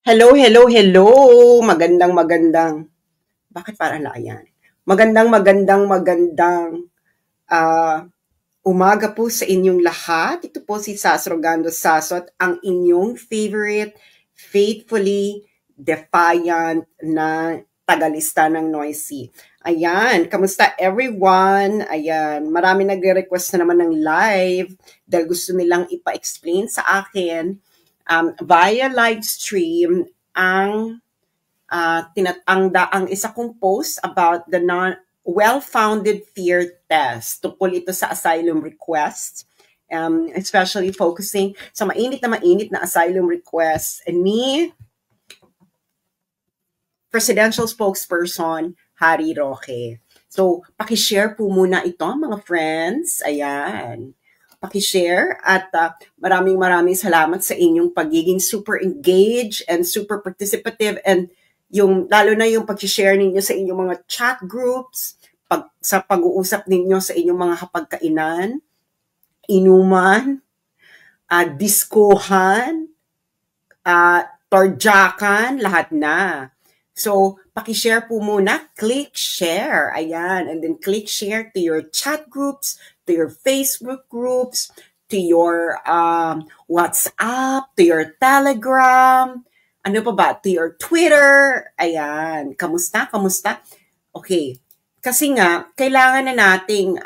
Hello, hello, hello! Bakit parang layan? Magandang ah, umaga po sa inyong lahat. Ito po si Sas Rogando Sasot, ang inyong favorite, faithfully defiant na tagalista ng Noisy. Ayan, kamusta everyone? Ayan, marami nagre-request na naman ng live dahil gusto nilang ipa-explain sa akin via live stream ang ang isa kong post about the well-founded fear test tungkol ito sa asylum requests, especially focusing sa mainit na asylum requests ni presidential spokesperson Harry Roque. So, pakishare po muna ito mga friends. Ayan. Pakishare at maraming salamat sa inyong pagiging super engaged and super participative, and lalo na yung pag-share ninyo sa inyong mga chat groups, sa pag-uusap ninyo sa inyong mga hapagkainan, inuman, diskuhan, tordyakan, lahat na. So, pakishare po muna, click share, ayan, and then click share to your chat groups, to your Facebook groups, to your WhatsApp, to your Telegram, ano pa ba, to your Twitter, ayan, kamusta? Okay, kasi nga, kailangan na nating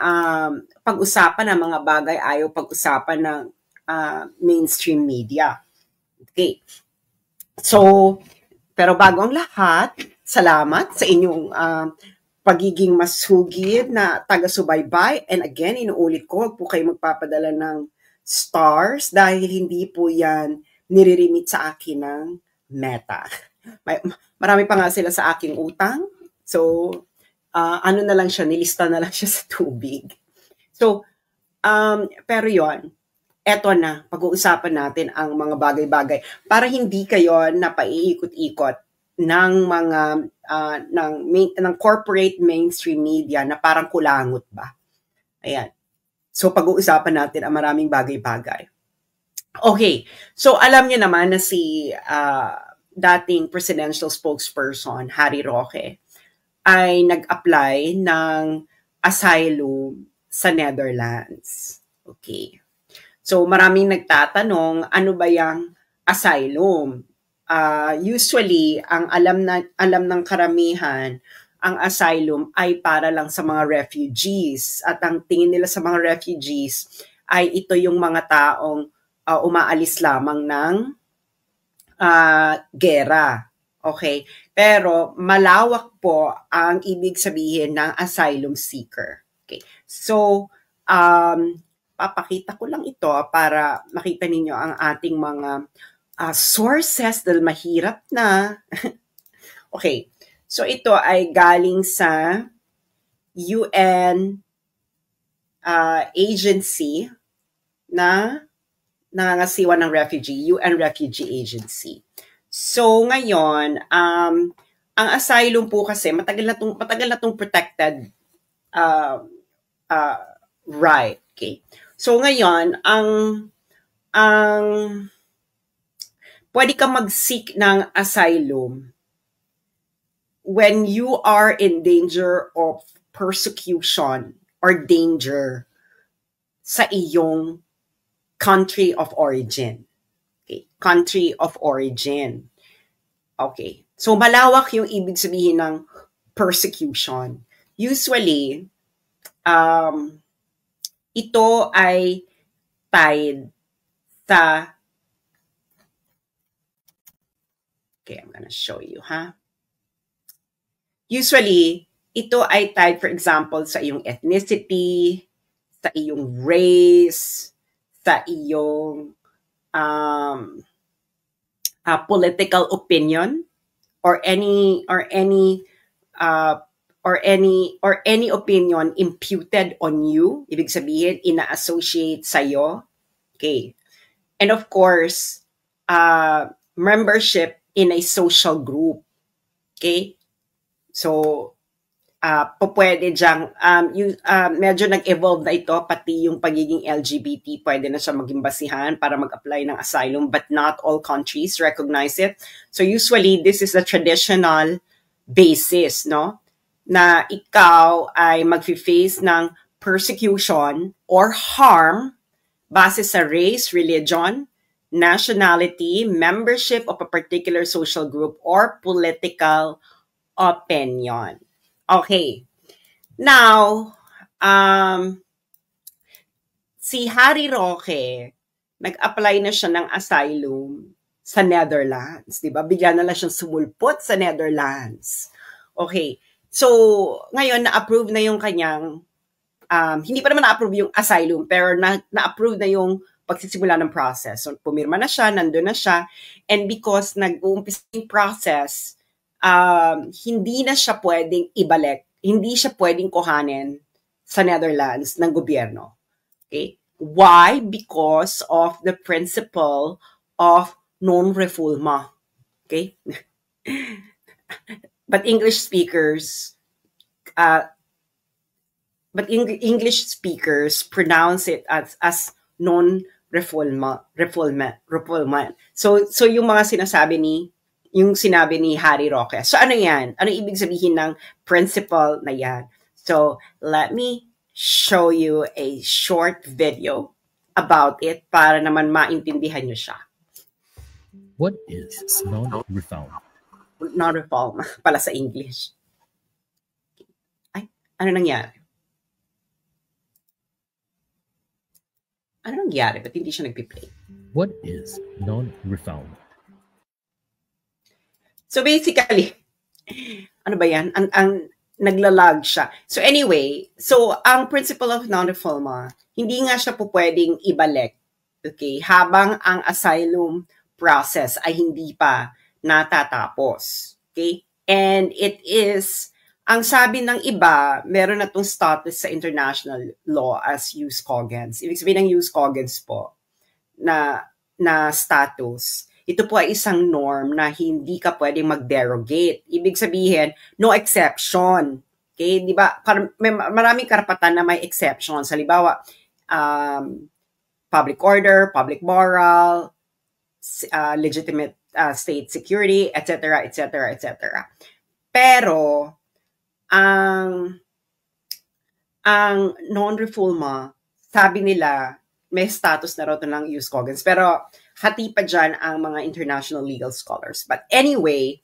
pag-usapan ng mga bagay ayaw pag-usapan ng mainstream media. Okay, so, pero bago ang lahat, salamat sa inyong pagiging masugid na taga-subaybay. And again, inuulit ko, huwag po kayo magpapadala ng stars dahil hindi po yan nire-remit sa akin ng Meta. Marami pa nga sila sa aking utang. So, ano na lang siya, nilista na lang siya sa tubig. So, pero yon, eto na, pag-uusapan natin ang mga bagay-bagay para hindi kayo napaiikot-ikot ng mga ng corporate mainstream media na parang kulangot ba. Ayan. So pag-uusapan natin ang maraming bagay-bagay. Okay. So alam niyo naman na si dating presidential spokesperson Harry Roque ay nag-apply ng asylum sa Netherlands. Okay. So maraming nagtatanong, ano ba yung asylum? Usually, ang alam ng karamihan, ang asylum ay para lang sa mga refugees. At ang tingin nila sa mga refugees ay ito yung mga taong umaalis lamang ng gera. Okay? Pero malawak po ang ibig sabihin ng asylum seeker. Okay. So, papakita ko lang ito para makita ninyo ang ating mga sources dahil mahirap na. Okay. So, ito ay galing sa UN agency na nangangasiwa ng refugee, UN Refugee Agency. So, ngayon, ang asylum po kasi, matagal na tong protected right. Okay. So ngayon, ang pwede ka mag-seek ng asylum when you are in danger of persecution or danger sa iyong country of origin. Okay. Country of origin. Okay. So malawak yung ibig sabihin ng persecution. Usually, ito ay tied sa, okay, I'm gonna show you, Usually, ito ay tied, for example, sa iyong ethnicity, sa iyong race, sa iyong political opinion, or any opinion imputed on you, ibig sabihin, ina-associate sa'yo. Okay. And of course, membership in a social group. Okay. So, pwede diyang, medyo nag-evolve na ito, pati yung pagiging LGBT, pwede na siya maging basihan para mag-apply ng asylum, but not all countries recognize it. So usually, this is the traditional basis, no? Na ikaw ay mag-face ng persecution or harm base sa race, religion, nationality, membership of a particular social group, or political opinion. Okay. Now, si Harry Roque, nag-apply na siya ng asylum sa Netherlands. Diba? Bigla na lang siyang sumulpot sa Netherlands. Okay. So, ngayon, na-approve na yung kanyang, hindi pa naman na-approve yung asylum, pero na-approve na yung pagsisimula ng process. So, pumirma na siya, nandun na siya, and because nag-uumpisa yung process, hindi na siya pwedeng ibalik. Hindi siya pwedeng kuhanin sa Netherlands ng gobyerno. Okay? Why? Because of the principle of non-refoulement. Okay? But English speakers pronounce it as non-refoulement. So yung mga sinabi ni Harry Roque. So ano yan? Ano ibig sabihin ng principle na yan? So let me show you a short video about it para naman maintindihan nyo siya. What is non-refoulement? Non-refoulement pala sa English. Ay, ano nangyari? Ano nangyari? Ba't hindi siya nagpi-play? What is non-refoulement? So basically, ano ba yan? Ang naglalag siya. So anyway, so ang principle of non-refoulement, hindi nga siya po pwedeng ibalik, okay, habang ang asylum process ay hindi pa natatapos. Okay? And it is, ang sabi ng iba, meron na itong status sa international law as jus cogens. Ibig sabihin ng jus cogens po na status. Ito po ay isang norm na hindi ka pwedeng mag-derogate. Ibig sabihin, no exception. Okay? Di ba? May maraming karapatan na may exception. Halimbawa, public order, public moral, legitimate state security, etc., etc., etc. Pero, ang non-refoulement, sabi nila, may status na raw ito ng jus cogens. Pero, hati pa dyan ang mga international legal scholars. But anyway,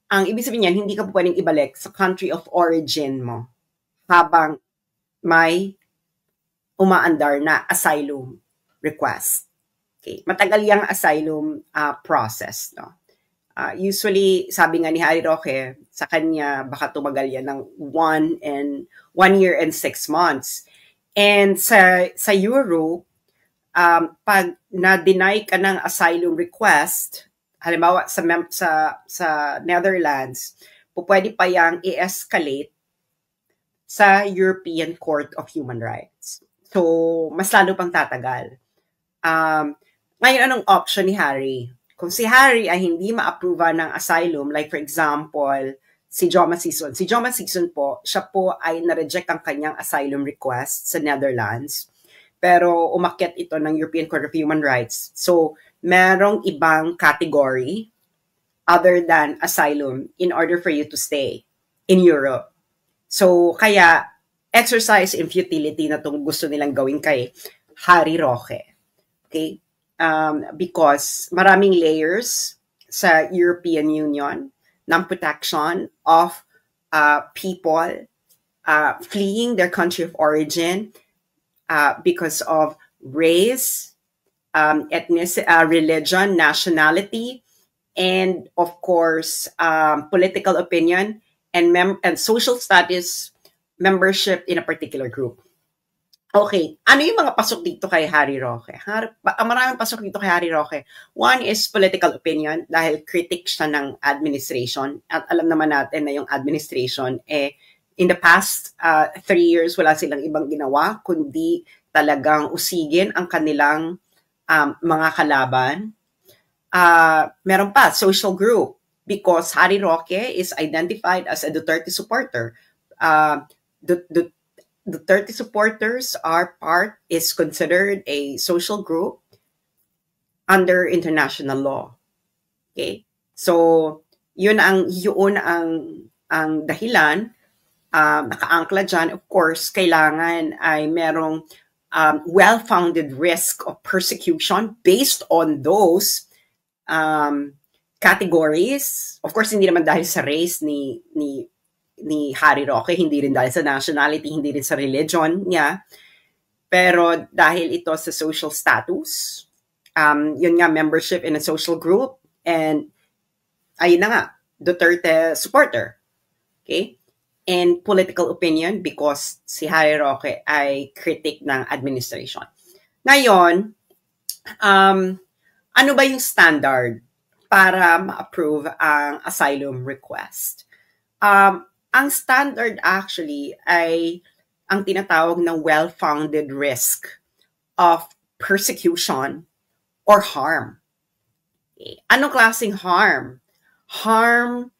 ang ibig sabihin niyan, hindi ka po pwedeng ibalik sa country of origin mo habang may umaandar na asylum request. Okay. Matagal yung asylum process. No? Usually, sabi nga ni Harry Roque, sa kanya, baka tumagal yan ng 1 year and 6 months. And sa Europe, pag na-deny ka ng asylum request, halimbawa sa Netherlands, pwede pa yang i-escalate sa European Court of Human Rights. So, mas lalo pang tatagal. Ngayon, anong option ni Harry? Kung si Harry ay hindi ma-approve ng asylum, like for example, si Joma Sison. Si Joma Sison po, siya po ay na-reject ang kanyang asylum request sa Netherlands. Pero umakyat ito ng European Court of Human Rights. So, merong ibang category other than asylum in order for you to stay in Europe. So, kaya exercise in futility na itong gusto nilang gawin kay Harry Roque. Okay? Because maraming layers sa European Union ng protection of people fleeing their country of origin because of race, ethnicity, religion, nationality, and of course, political opinion and social status, membership in a particular group. Okay, ano yung mga pasok dito kay Harry Roque? Maraming pasok dito kay Harry Roque. One is political opinion dahil critic siya ng administration. At alam naman natin na yung administration, in the past 3 years, wala silang ibang ginawa, kundi talagang usigin ang kanilang mga kalaban. Meron pa, social group. because Harry Roque is identified as a Duterte supporter. The Duterte supporters is considered a social group under international law. Okay? So, yun ang dahilan, nakaangkla dyan, of course, kailangan ay merong well-founded risk of persecution based on those categories. Of course, hindi naman dahil sa race ni Harry Roque, hindi rin dahil sa nationality, hindi rin sa religion niya, pero dahil ito sa social status, yun nga, membership in a social group, and ayun na nga, Duterte supporter. Okay? And political opinion because si Harry Roque ay critic ng administration. Ngayon, ano ba yung standard para ma-approve ang asylum request? Ang standard actually ay ang tinatawag na well-founded risk of persecution or harm. Okay. Anong klaseng harm? Harm,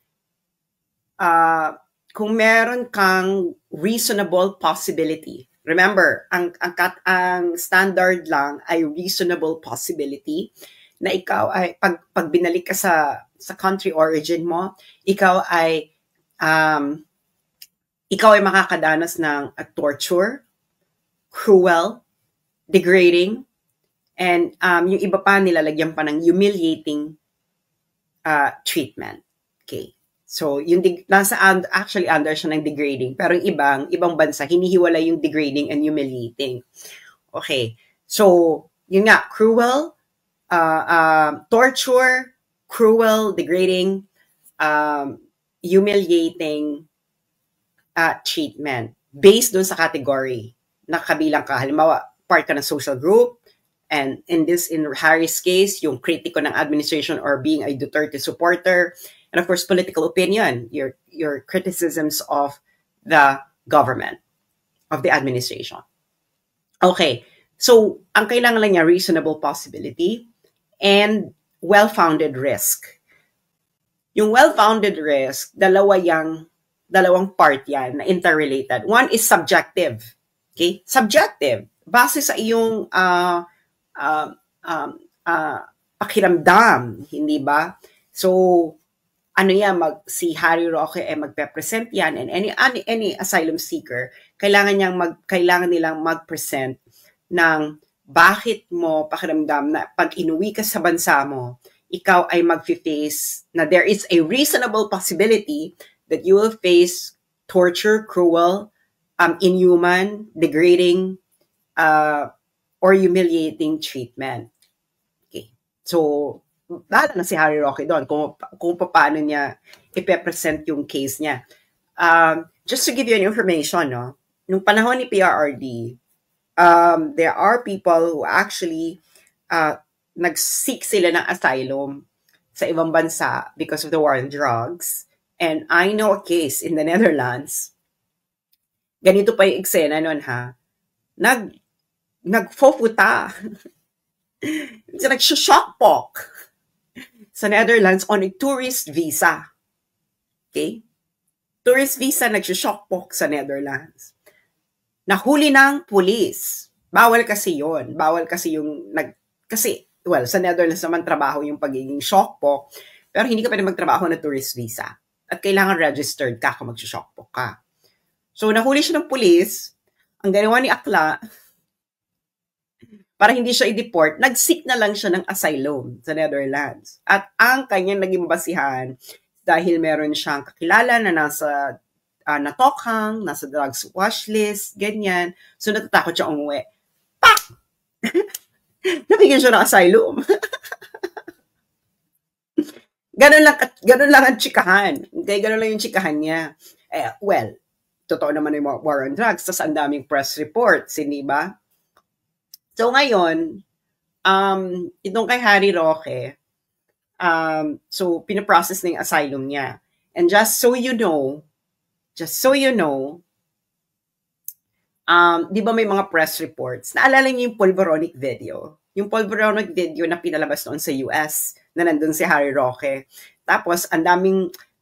kung meron kang reasonable possibility. Remember, ang standard lang ay reasonable possibility na ikaw ay, pag binalik ka sa country origin mo, ikaw ay makakadanas ng torture, cruel, degrading, and yung iba pa nilalagyan pa ng humiliating treatment. Okay. So, actually under siya ng degrading, pero yung ibang bansa, hinihiwala yung degrading and humiliating. Okay. So, yun nga, cruel, torture, cruel, degrading, humiliating treatment based dun sa category na kabilang ka. Halimbawa, part ka ng social group, and in Harry's case, yung kritiko ng administration or being a Duterte supporter, and of course, political opinion, your criticisms of the government, of the administration. Okay, so ang kailangan lang niya, reasonable possibility and well-founded risk. Yung well-founded risk, dalawang part yan na interrelated. One is subjective. Okay? Subjective. Base sa iyong pakiramdam, hindi ba? So, si Harry Roque ay magpe-present yan, and any asylum seeker, kailangan nilang mag-present ng bakit mo pakiramdam na pag inuwi ka sa bansa mo, ikaw ay mag-face na there is a reasonable possibility that you will face torture, cruel, inhuman, degrading, or humiliating treatment. Okay. So, bahala na si Harry Roque doon kung paano niya ipe-present yung case niya. Just to give you an information, no? Nung panahon ni PRRD, there are people who actually nag-seek sila ng asylum sa ibang bansa because of the war on drugs. And I know a case in the Netherlands. Ganito pa yung eksena nun, ha? Nag-fofuta. Nag-shockpock sa Netherlands on a tourist visa. Okay? Tourist visa, nag-shockpock sa Netherlands. Nahuli ng pulis. Bawal kasi yun. Bawal kasi sa Netherlands naman trabaho yung pagiging shockpock, pero hindi ka pwede magtrabaho na tourist visa. At kailangan registered ka kung mag-shockpock ka. So, nahuli siya ng pulis. Ang ginawa ni Akla, para hindi siya i-deport, nag-seek na lang siya ng asylum sa Netherlands. At ang kanyang naging basihan, dahil meron siyang kakilala na nasa natokhang, nasa drugs watch list, ganyan. So, natatakot siya umuwi. Pak! Nabigyan siya ng asylum. Ganun lang ang tsikahan. Okay, ganun lang yung tsikahan niya. Well, totoo naman yung war on drugs, tas ang daming press reports, hindi ba? So ngayon, itong kay Harry Roque, so pinaprocess na yung asylum niya. And just so you know, di ba may mga press reports? Naalala niyo yung Polvoronic video? Yung Polvoronic video na pinalabas noon sa US na nandun si Harry Roque. Tapos,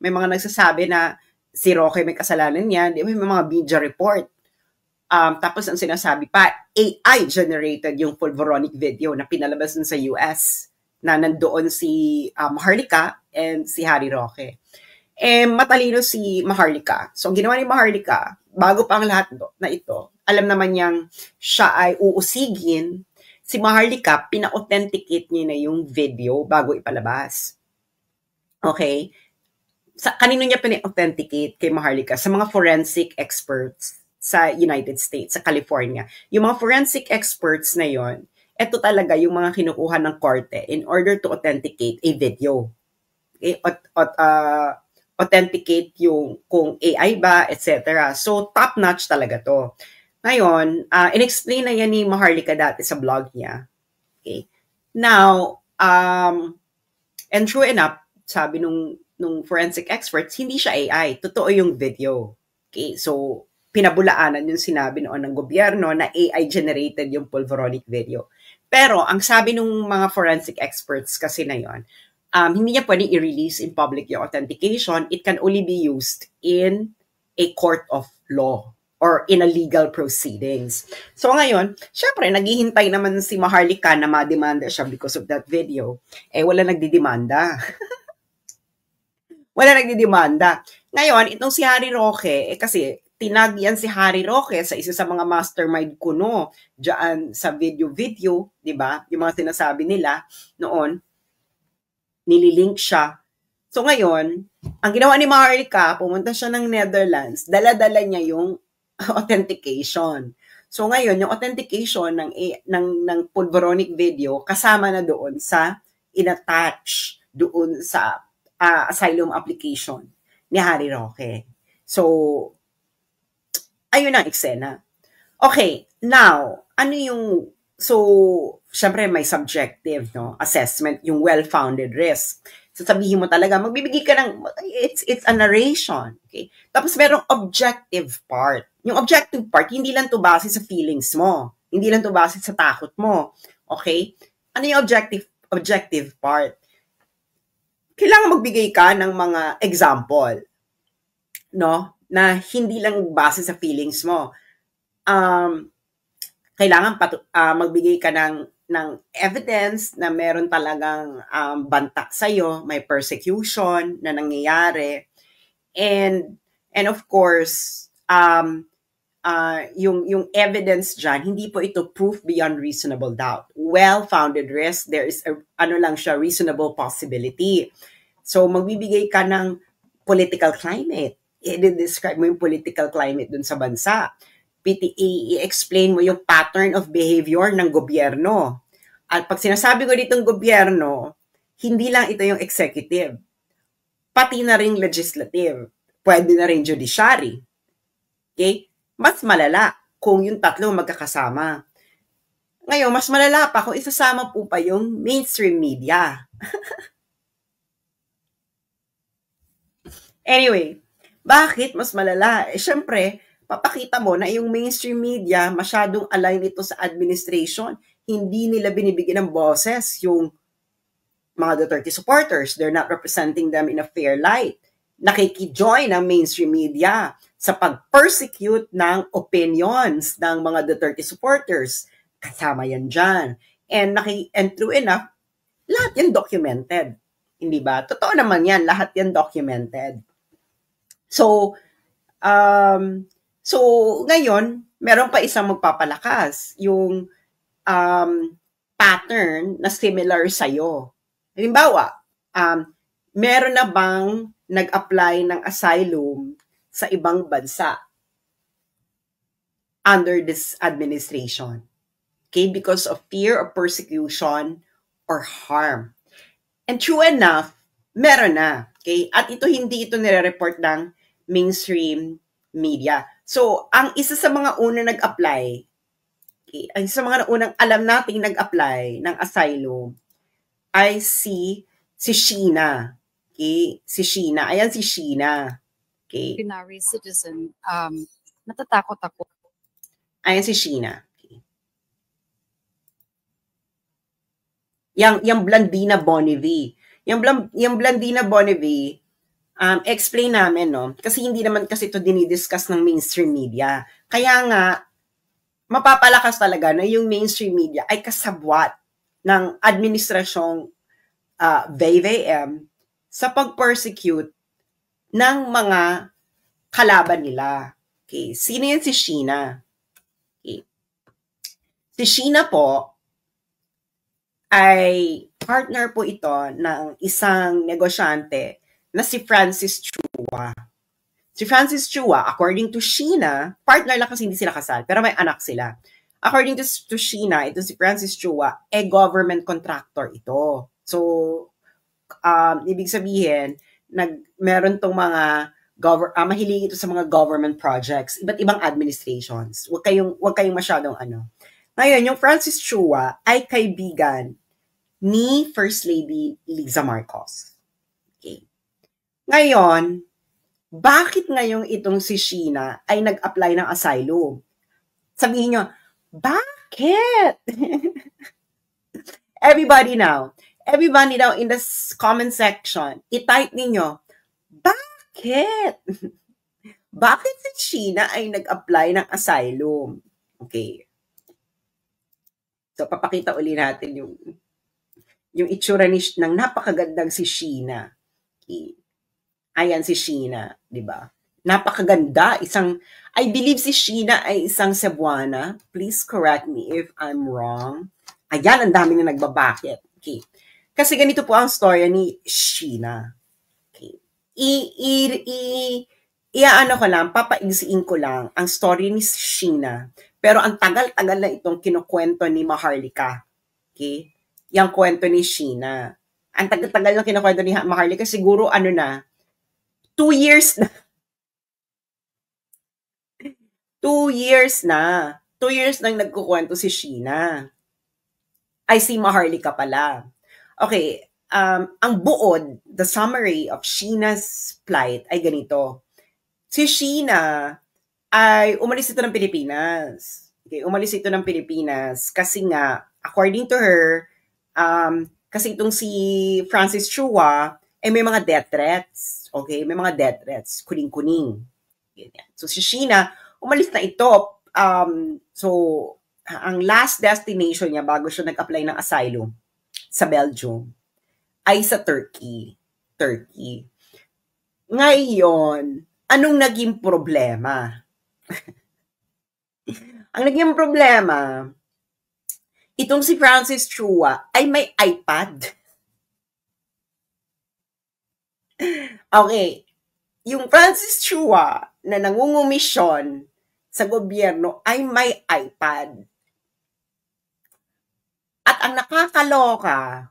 may mga nagsasabi na si Roque may kasalanan niya, di ba, may mga media report. Tapos ang sinasabi pa, AI generated yung Pulveronic video na pinalabas dun sa US na nandoon si Maharlika and si Harry Roque. Matalino si Maharlika. So, ginawa ni Maharlika, bago pa ang lahat na ito, alam naman niyang siya ay uusigin. Si Maharlika, pina-authenticate niya na yung video bago ipalabas. Okay? Kanino niya pina-authenticate kay Maharlika? Sa mga forensic experts sa United States, sa California. Yung mga forensic experts na yon, ito talaga yung mga kinukuha ng korte in order to authenticate a video. Okay? Authenticate yung kung AI ba, etc. So, top-notch talaga to. Ngayon, in-explain na yan ni Maharlika dati sa blog niya. Okay? Now, and true enough, sabi nung forensic experts, hindi siya AI. Totoo yung video. Okay? So, pinabulaanan yung sinabi noon ng gobyerno na AI-generated yung Pulveronic video. Pero, ang sabi ng mga forensic experts kasi na yon, hindi niya pwedeng i-release in public yung authentication. It can only be used in a court of law or in a legal proceedings. So ngayon, syempre, naghihintay naman si Maharlika na ma-demanda siya because of that video. Wala nagdidemanda. Wala nagdidemanda. Ngayon, itong si Harry Roque, kasi tinag yan si Harry Roque sa isa sa mga mastermind kuno diyan sa video, di ba? Yung mga sinasabi nila noon, nililink siya. So ngayon, ang ginawa ni Maharlika, pumunta siya ng Netherlands, dala-dala niya yung authentication. So ngayon, yung authentication ng Pulveronic video kasama na doon sa inattach doon sa asylum application ni Harry Roque. So, ayun ang eksena. Okay, now, syempre may subjective, no, assessment, yung well-founded risk. So, sabihin mo talaga, magbibigay ka ng, it's a narration, okay? Tapos, merong objective part. Yung objective part, hindi lang to base sa feelings mo. Hindi lang to base sa takot mo. Okay? Ano yung objective part? Kailangan magbigay ka ng mga example, no? Na hindi lang base sa feelings mo. Kailangan magbigay ka ng evidence na meron talagang banta sa'yo, may persecution na nangyayari. And of course, yung evidence dyan, hindi po ito proof beyond reasonable doubt. Well-founded risk, there is reasonable possibility. So, magbibigay ka ng political climate. I-describe mo yung political climate dun sa bansa. I-explain mo yung pattern of behavior ng gobyerno. At pag sinasabi ko ditong gobyerno, hindi lang ito yung executive. Pati na rin legislative. Pwede na rin judiciary. Okay? Mas malala kung yung tatlo magkakasama. Ngayon, mas malala pa kung isasama po pa yung mainstream media. Anyway, bakit mas malala? Syempre, papakita mo na yung mainstream media masyadong align ito sa administration. Hindi nila binibigyan ng boses yung mga Duterte supporters. They're not representing them in a fair light. Nakikijoin ang mainstream media sa pag-persecute ng opinions ng mga Duterte supporters. Kasama yan dyan. And true enough, lahat yan documented. Hindi ba? Totoo naman yan. Lahat yan documented. So ngayon, meron pa isang magpapalakas. Yung pattern na similar sa'yo. Halimbawa, meron na bang nag-apply ng asylum sa ibang bansa under this administration? Okay, because of fear of persecution or harm. And true enough, meron na. Okay? At hindi ito nire-report ng mainstream media. So, ang isa sa mga unang nag-apply, okay, ang isa sa mga unang alam nating nag-apply ng asylum ay si Sheena. Okay? Si Sheena. Ayan si Sheena. Okay? Ordinary citizen, natatakot ako. Ayan si Sheena. Okay. Yang Blandina Bonnevie. yung Blandina Bonnevie, explain namin, no? Kasi hindi naman kasi ito dinidiscuss ng mainstream media. Kaya nga, mapapalakas talaga na yung mainstream media ay kasabwat ng administrasyong VAVM sa pag-persecute ng mga kalaban nila. Okay. Sino yan si Sheena? Okay. Si Sheena po ay partner po ito ng isang negosyante na si Francis Chua. Si Francis Chua, according to Sheena, partner lang kasi hindi sila kasal, pero may anak sila. According to Sheena, ito si Francis Chua, government contractor ito. So, ibig sabihin, meron tong mga mahilig ito sa mga government projects, iba't ibang administrations. Huwag kayong masyadong ano. Ngayon, yung Francis Chua ay kaibigan ni First Lady Liza Marcos. Okay. Ngayon, bakit ngayong itong si Sheena ay nag-apply ng asylum? Sabihin nyo, bakit? Everybody now in the comment section, i-type ninyo, bakit? Bakit si Sheena ay nag-apply ng asylum? Okay. So, papakita uli natin yung itsura ng napakagandang si Sheena. Okay. Ayan si Sheena, di ba? Napakaganda. I believe si Sheena ay isang Cebuana. Please correct me if I'm wrong. Ayan, ang dami na nagbabakit. Okay. Kasi ganito po ang storya ni Sheena. Okay. Iaano ko lang, papaigsiin ko lang ang story ni Sheena. Pero ang tagal-tagal na itong kinukwento ni Maharlika. Okay? Yung kwento ni Sheena. Ang tagal-tagal na kinukwento ni Maharlika, siguro 2 years na. 2 years na. 2 years nang nagkukwento si Sheena. Ay, si Maharlika pala. Okay, ang buod, the summary of Sheena's plight ay ganito. Si Sheena ay umalis ito ng Pilipinas. Okay, umalis ito ng Pilipinas kasi nga, according to her, kasi itong si Francis Chua, may mga death threats. Okay, may mga death threats. Kuning-kuning. So si Sheena, umalis na ito. So, ang last destination niya bago siya nag-apply ng asylum sa Belgium ay sa Turkey. Ngayon, anong naging problema? Ang naging problema, itong si Francis Chua ay may iPad. Okay, yung Francis Chua na nangungumisyon sa gobyerno ay may iPad. At ang nakakaloka,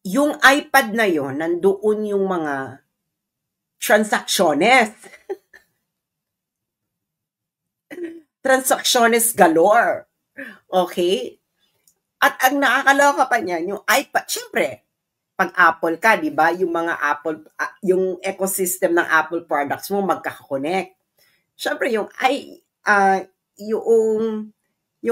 yung iPad na yon, nandoon yung mga transacciones. Transacciones galore. Okay? At ang nakakaloka pa niyan, yung iPad, syempre, pag Apple ka, di ba? Yung mga Apple, yung ecosystem ng Apple products mo magkaka-connect. Syempre, yung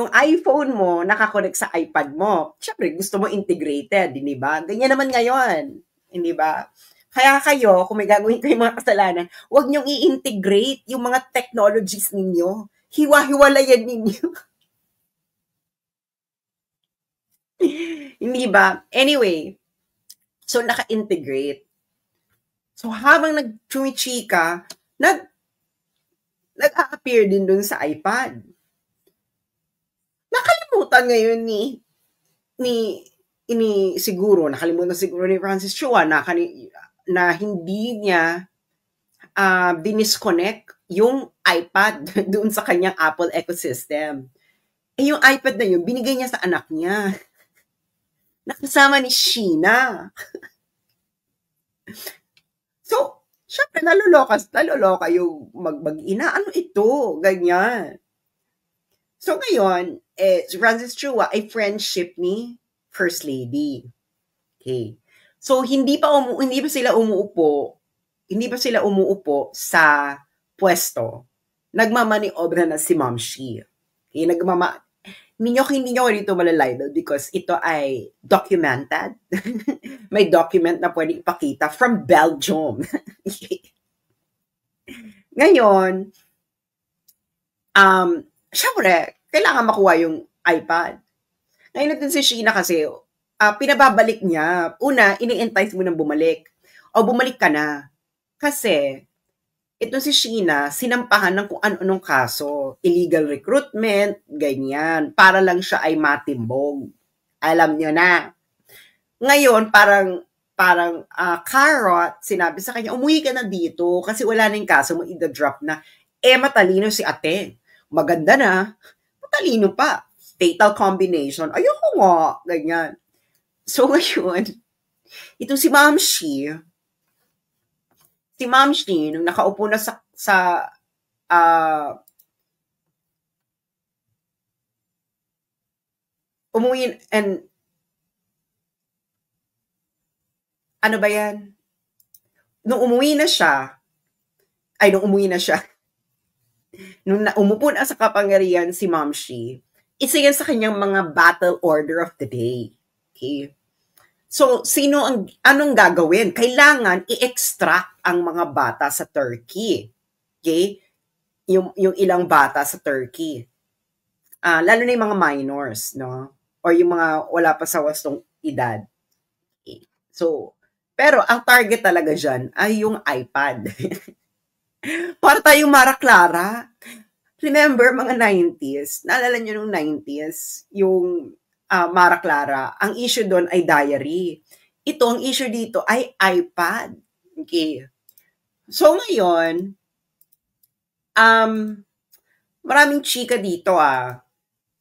iPhone mo nakakonect sa iPad mo. Syempre, gusto mo integrated, di ba? Ganyan naman ngayon, di ba? Kaya kayo, kung may gagawin kayong mga kasalanan, huwag niyong i-integrate yung mga technologies ninyo. Hiwa-hiwalayan ninyo. Hindi ba? Anyway, so naka-integrate. So habang nag-chumichika, nag-a-appear din dun sa iPad. Nakalimutan ngayon nakalimutan siguro ni Francis Chua na hindi niya dinisconnect yung iPad doon sa kanyang Apple ecosystem. Yung iPad na yun, binigay niya sa anak niya. Nakasama ni Sheena. So, syempre, naloloka yung mag-ina. Ano ito? Ganyan. So, ngayon, si Francis Chua ay friendship ni First Lady. Okay. So, hindi pa sila umuupo sa pwesto. Nagmamaniobra na si Ma'am Shi. Okay, Hindi nyo dito malalibel because ito ay documented. May document na pwede ipakita from Belgium. Ngayon, syempre, kailangan makuha yung iPad. Ngayon natin si Sheena kasi, pinababalik niya. Una, ini-entice mo nang bumalik. O bumalik ka na. Kasi, ito si Sheena, sinampahan ng kung ano-anong kaso. Illegal recruitment, ganyan. Para lang siya ay matimbog. Alam nyo na. Ngayon, parang Carrot, sinabi sa kanya, umuwi ka na dito kasi wala na yung kaso mo, ida-drop na. Matalino si ate. Maganda na. Matalino pa. Fatal combination. Ayoko nga. Ganyan. So, ngayon, ito si Ma'am Shi, nung nakaupo na sa umuwi, and ano ba yan? Nung umuwi na siya, nung umupo na sa kapangyarihan si Ma'am Shi, isa yan sa kanyang mga battle order of the day. Okay? So, anong gagawin? Kailangan i-extract ang mga bata sa Turkey. Okay? Yung ilang bata sa Turkey. Lalo na yung mga minors, no? Or yung mga wala pa sa wastong edad. Okay? So, pero ang target talaga dyan ay yung iPad. Para tayong Mara Clara. Remember, mga 90s, naalala nyo nung 90s, yung Mara Clara, ang issue doon ay diary. Ito, ang issue dito ay iPad. Okay. So, ngayon, maraming chika dito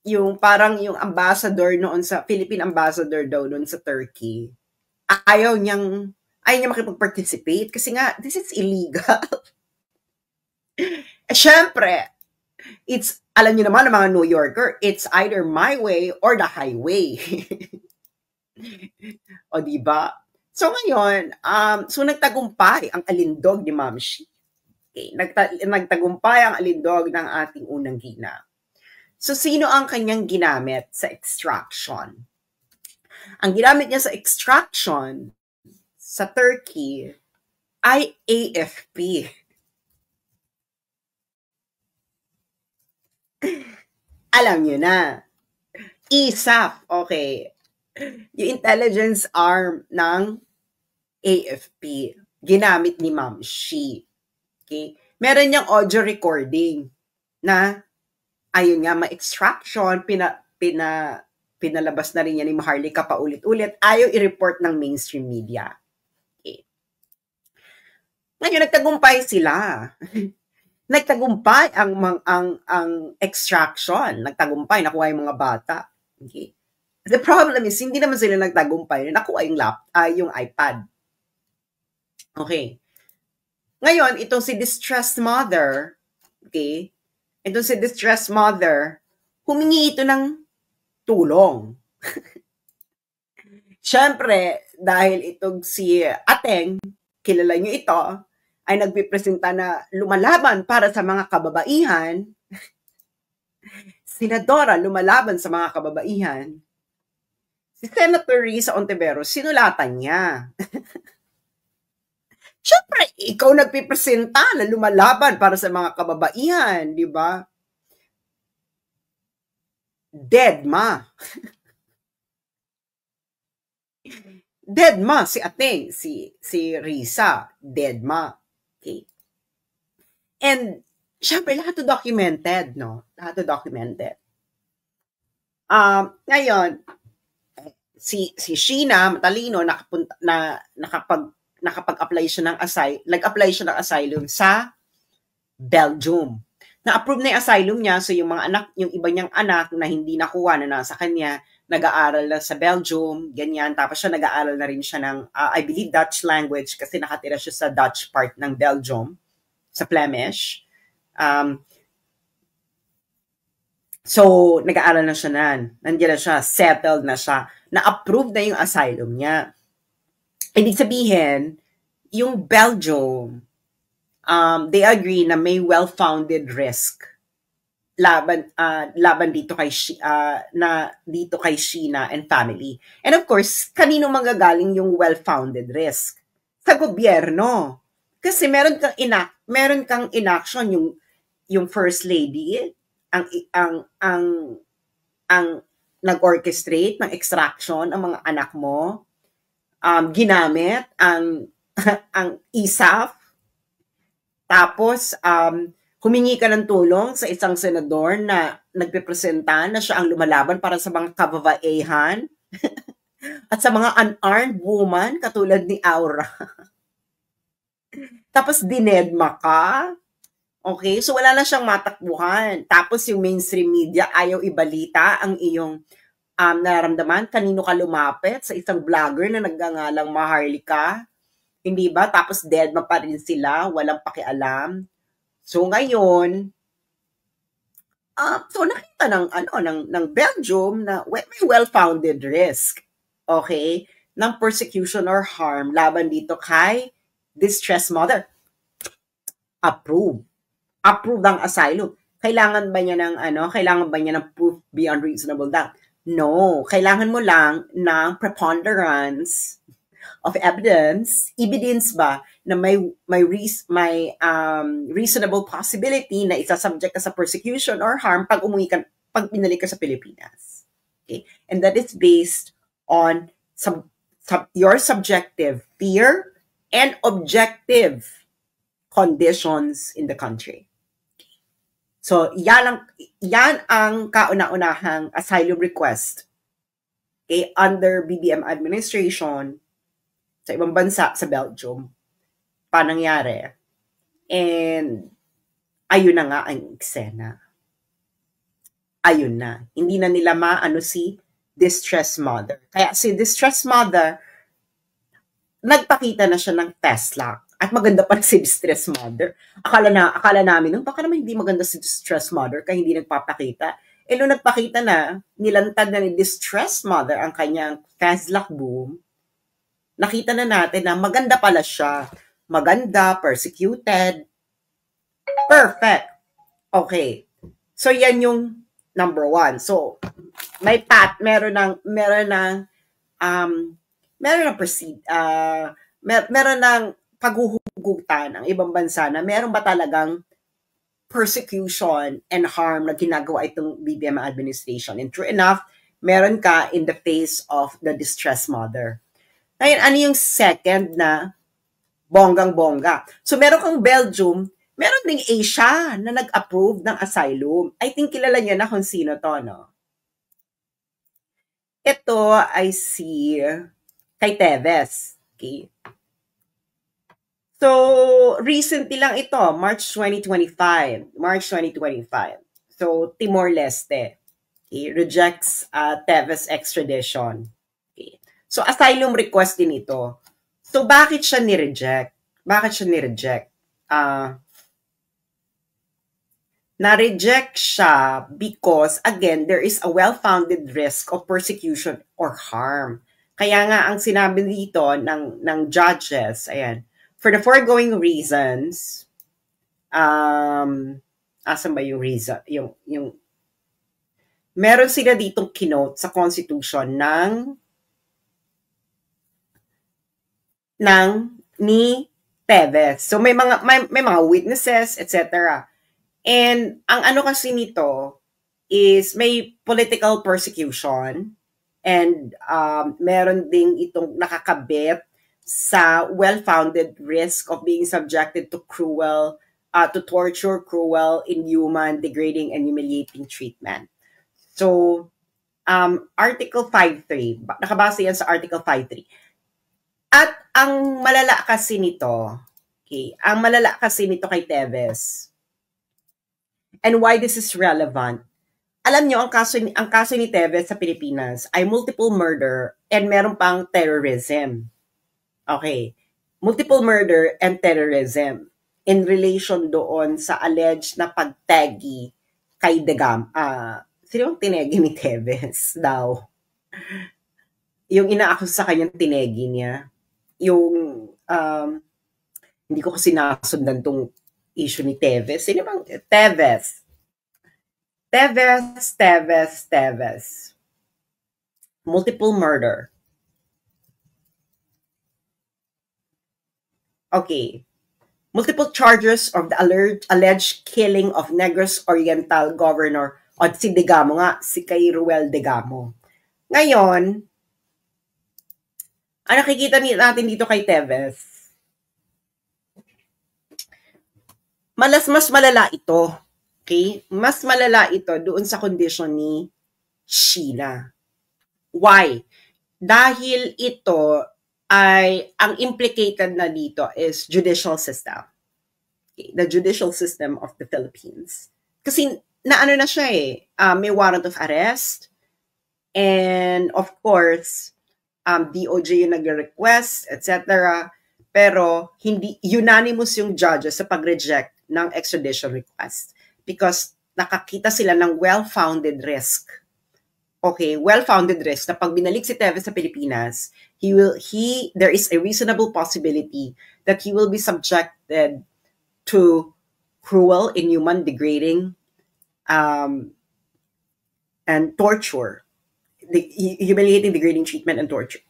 yung parang yung ambassador noon sa, Philippine ambassador daw noon sa Turkey, ayaw niya makipag-participate kasi nga, this is illegal. Syempre, alam niyo naman ng mga New Yorker, it's either my way or the highway. O diba? So ngayon, nagtagumpay ang alindog ni Ma'am Shi. Okay, nagtagumpay ang alindog ng ating unang gina. So sino ang kanyang ginamit sa extraction? Ang ginamit niya sa extraction sa Turkey ay AFP. Alam nyo na. ISAF, okay. Yung intelligence arm ng AFP, ginamit ni Ma'am Shi. Okay? Meron niyang audio recording na, ayun nga, ma-extraction, pinalabas na rin niya ni Maharlika paulit-ulit, ayaw i-report ng mainstream media. Okay. Ngayon, nagtagumpay sila. Nagtagumpay ang extraction. Nagtagumpay, nakuha yung mga bata. Okay. The problem is, hindi naman sila nagtagumpay. Nakuha yung iPad. Okay. Ngayon, itong si distressed mother, okay, humingi ito ng tulong. Siyempre, dahil itong si Ateng, kilala nyo ito, ay nagpipresenta na lumalaban para sa mga kababaihan, senadora lumalaban sa mga kababaihan, si Senator Risa Ontiveros, sinulatan niya. Siyempre, ikaw nagpipresenta na lumalaban para sa mga kababaihan, di ba? Dead ma. Dead ma, si Ateng, si Risa, dead ma. Okay. And, syempre, lahat to documented, no? Lahat to documented. Ngayon, si Sheena, matalino, nakapag-apply siya ng nag-apply siya ng asylum sa Belgium. Na-approve na yung asylum niya, so yung iba niyang anak na hindi nakuha na nasa kanya, nag-aaral na sa Belgium, ganyan. Tapos siya nag-aaral na rin siya ng, I believe, Dutch language kasi nakatira siya sa Dutch part ng Belgium, sa Flemish. So, nag-aaral na siya nandiyan na siya, settled na siya, na-approve na yung asylum niya. Ibig sabihin, yung Belgium, they agree na may well-founded risk laban dito kay dito kay Sheena and family. And of course, kanino manggagaling yung well-founded risk? Sa gobyerno. Kasi meron kang inaction yung first lady ang nag-orchestrate ng extraction ng mga anak mo, ginamit ang ang ISAF, tapos humingi ka ng tulong sa isang senador na nagpepresenta na siya ang lumalaban para sa mga kababaihan at sa mga unarmed woman katulad ni Aura. Tapos dinedma ka. Okay? So wala na siyang matakbuhan. Tapos yung mainstream media ayaw ibalita ang iyong nararamdaman. Kanino ka lumapit? Sa isang vlogger na nagngangalang Maharlika. Hindi ba? Tapos deadma pa rin sila. Walang pakialam. So ngayon, so nakita ng Belgium na may well-founded risk. Okay? Ng persecution or harm laban dito kay distressed mother. Approve ng asylum. Kailangan ba niya ng proof beyond reasonable doubt? No. Kailangan mo lang ng preponderance of evidence. Evidence ba na may reasonable possibility na isasubject ka sa persecution or harm pag pinalik ka sa Pilipinas. Okay? And that is based on your subjective fear and objective conditions in the country. So, yan ang kauna-unahang asylum request under BBM administration sa ibang bansa sa Belgium panangyari. And ayun na nga ang eksena. Ayun na. Hindi na nila maano si distressed mother. Kaya si distressed mother, nagpakita na siya ng Tesla. At maganda pa si distressed mother. Akala namin, baka naman hindi maganda si distressed mother kaya hindi nagpapakita. Nung nagpakita na, nilantad na ni distressed mother ang kanyang Tesla boom, nakita na natin na maganda pala siya. Maganda, persecuted. Perfect. Okay. So, yan yung number one. So, meron ng paghuhugutan ang ibang bansa na meron ba talagang persecution and harm na ginagawa itong BBM administration. And true enough, meron ka in the face of the distressed mother. Ngayon, ano yung second na bonggang-bongga? So, meron kang Belgium, meron ding Asia na nag-approve ng asylum. I think kilala niyo na kung sino to, no? Ito ay si kay Teves. Okay. So, recently lang ito, March 2025. So, Timor-Leste rejects Teves extradition. Okay. So, asylum request din ito. So, bakit siya ni-reject? Na-reject siya because, again, there is a well-founded risk of persecution or harm. Kaya nga, ang sinabi dito ng judges, ayan, for the foregoing reasons, asan ba yung reason? Yung meron sila ditong kinote sa Constitution ni Teves. So may mga witnesses, etc. And ang ano kasi nito is may political persecution and meron ding itong nakakabit sa well-founded risk of being subjected to torture, cruel, inhuman, degrading, and humiliating treatment. So, Article 5.3, nakabase yan sa Article 5.3. At ang malala kasi nito kay Teves, and why this is relevant, alam nyo, ang kaso ni Teves sa Pilipinas ay multiple murder and meron pang terrorism. Okay. Multiple murder and terrorism in relation doon sa alleged na pagtegi kay Degam. Sino ang tinegi ni Teves daw? Yung inaakus sa kanyang tinegi niya. Yung, hindi ko kasi nasundan tong issue ni Teves. Sino bang Teves? Teves. Multiple murder. Okay. Multiple charges of the alleged killing of Negros Oriental Governor o si Degamo nga, si kay Ruel Degamo. Ngayon, ang nakikita natin dito kay Teves, mas malala ito. Okay? Mas malala ito doon sa kondisyon ni Sheena. Why? Dahil ito ay, ang implicated na dito is judicial system. Okay? The judicial system of the Philippines. Kasi, naano na siya may warrant of arrest, and of course, DOJ yung nag-request, etc. Pero, hindi unanimous yung judges sa pag-reject ng extradition request because nakakita sila ng well-founded risk. Okay, well-founded risk na pag binalik si Teves sa Pilipinas, there is a reasonable possibility that he will be subjected to cruel, inhuman, degrading, and torture. Humiliating, degrading treatment and torture.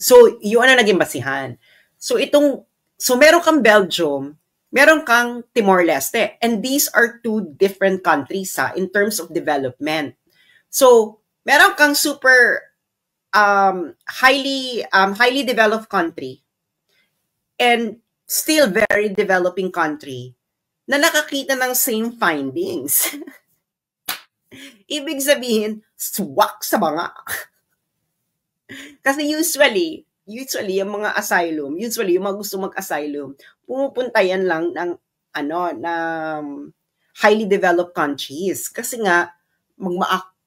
So, yun ang naging basihan. So, meron kang Belgium, meron kang Timor-Leste, and these are two different countries in terms of development. So, meron kang super highly developed country and still very developing country na nakakita ng same findings. Ibig sabihin, swak sa mga. Kasi usually yung mga asylum, yung mga gusto mag-asylum, pumupunta yan lang ng highly developed countries. Kasi nga,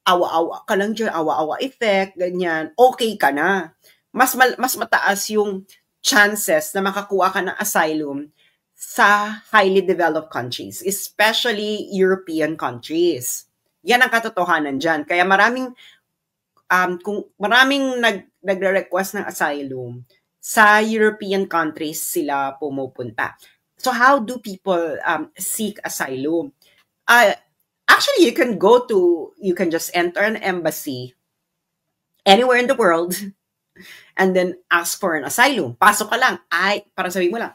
awa-awa ka lang dyan, awa-awa effect, ganyan, okay ka na. Mas mataas yung chances na makakuha ka ng asylum sa highly developed countries, especially European countries. Yan ang katotohanan dyan. Kaya maraming nagre-request ng asylum, sa European countries sila pumupunta. So how do people seek asylum? Actually, you can just enter an embassy anywhere in the world and then ask for an asylum. Pasok ka lang. Parang sabihin mo lang,